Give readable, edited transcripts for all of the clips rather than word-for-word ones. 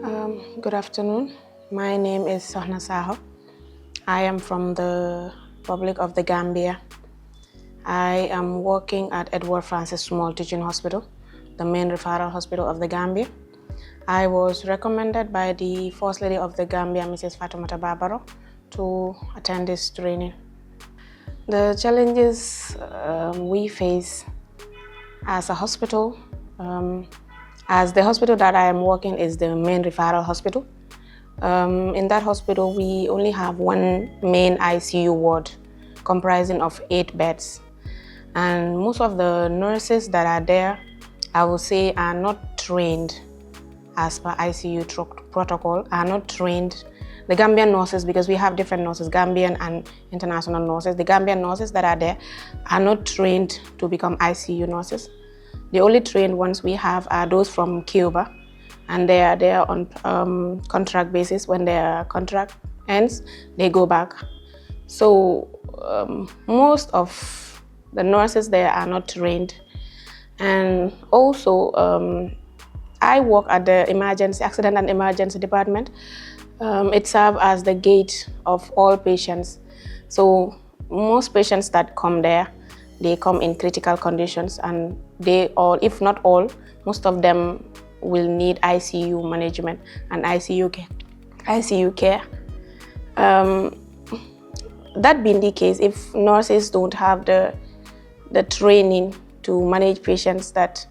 Good afternoon. My name is Sohna Saho. I am from the Republic of the Gambia. I am working at Edward Francis Small Teaching Hospital, the main referral hospital of the Gambia. I was recommended by the First Lady of the Gambia, Mrs. Fatoumata Barbaro, to attend this training. The challenges we face as a hospital, as the hospital that I am working is the main referral hospital. In that hospital, we only have one main ICU ward comprising of 8 beds. And most of the nurses that are there, I would say, are not trained as per ICU protocol, are not trained. The Gambian nurses, because we have different nurses, Gambian and international nurses, the Gambian nurses that are there are not trained to become ICU nurses. The only trained ones we have are those from Cuba, and they are there on contract basis. When their contract ends, they go back. So most of the nurses there are not trained. And also, I work at the accident and emergency department. It serves as the gate of all patients. So most patients that come there, they come in critical conditions, and they all, if not all, most of them will need ICU management and ICU care. That being the case, if nurses don't have the training to manage patients that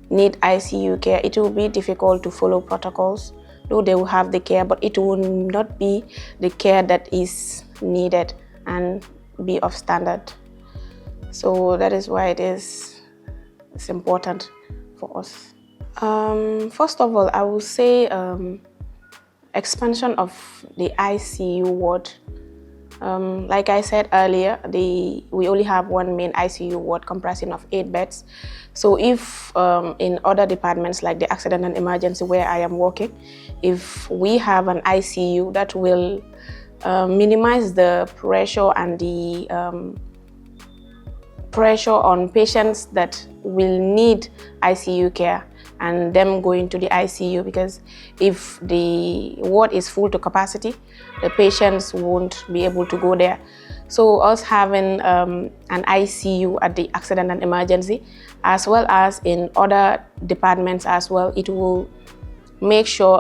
need ICU care, it will be difficult to follow protocols. Though they will have the care, but it will not be the care that is needed and be of standard. So that is why it's important for us. First of all, I will say expansion of the ICU ward. Like I said earlier, we only have one main ICU ward comprising of 8 beds. So if in other departments like the accident and emergency where I am working, if we have an ICU, that will minimize the pressure and the pressure on patients that will need ICU care and them going to the ICU, because if the ward is full to capacity, the patients won't be able to go there. So us having an ICU at the accident and emergency, as well as in other departments as well, it will make sure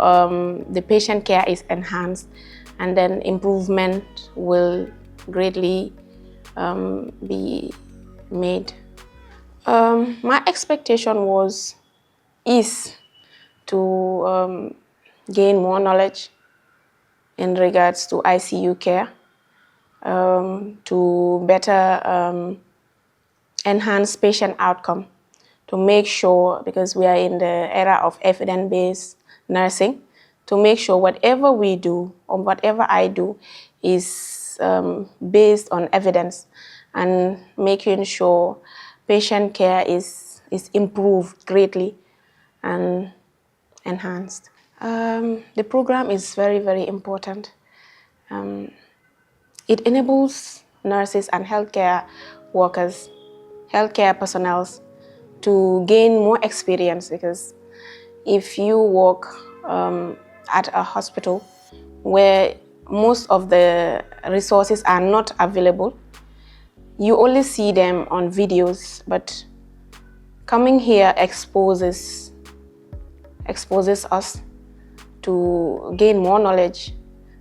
the patient care is enhanced, and then improvement will greatly be made. My expectation is to gain more knowledge in regards to ICU care, to better enhance patient outcome, to make sure, because we are in the era of evidence-based nursing, to make sure whatever we do or whatever I do is based on evidence, and making sure patient care is improved greatly and enhanced. The program is very, very important. It enables nurses and healthcare workers, healthcare personnel to gain more experience, because if you work at a hospital where most of the resources are not available, you only see them on videos, but coming here exposes us to gain more knowledge,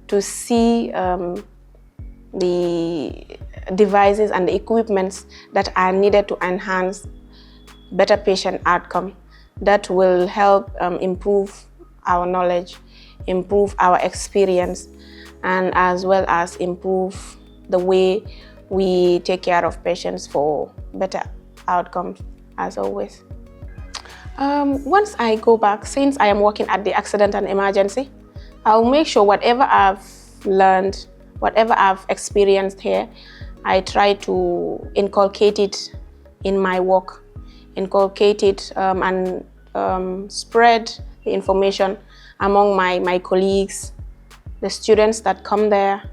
to see the devices and the equipments that are needed to enhance better patient outcome, that will help improve our knowledge, improve our experience, and as well as improve the way we take care of patients for better outcomes, as always. Once I go back, since I am working at the accident and emergency, I'll make sure whatever I've learned, whatever I've experienced here, I try to inculcate it in my work, inculcate it and spread the information among my colleagues, the students that come there,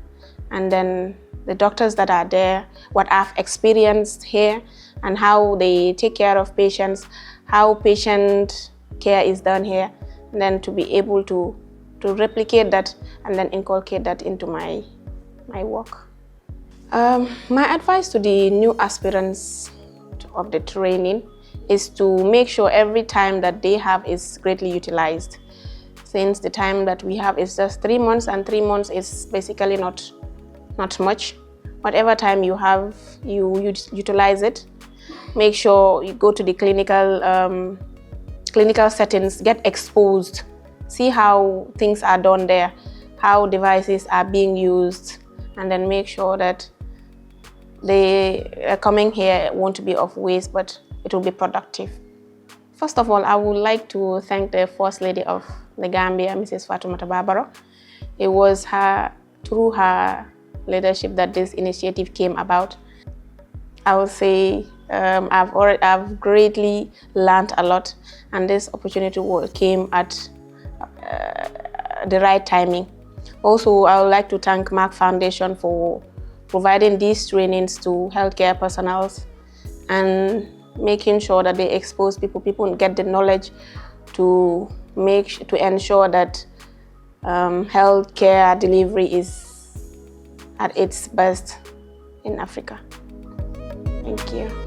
and then the doctors that are there, what I've experienced here and how they take care of patients, how patient care is done here, and then to be able to replicate that and then inculcate that into my work. My advice to the new aspirants of the training is to make sure every time that they have is greatly utilized. Since the time that we have is just 3 months, and 3 months is basically not much. Whatever time you have, you utilize it. Make sure you go to the clinical settings, get exposed, see how things are done there, how devices are being used, and then make sure that they coming here won't be of waste, but it will be productive. First of all, I would like to thank the First Lady of the Gambia, Mrs. Fatoumata Barbaro. It was through her leadership that this initiative came about. I would say I've greatly learned a lot, and this opportunity came at the right timing. Also, I would like to thank Merck Foundation for providing these trainings to healthcare personnel and making sure that they expose people get the knowledge to ensure that healthcare delivery is at its best in Africa. Thank you.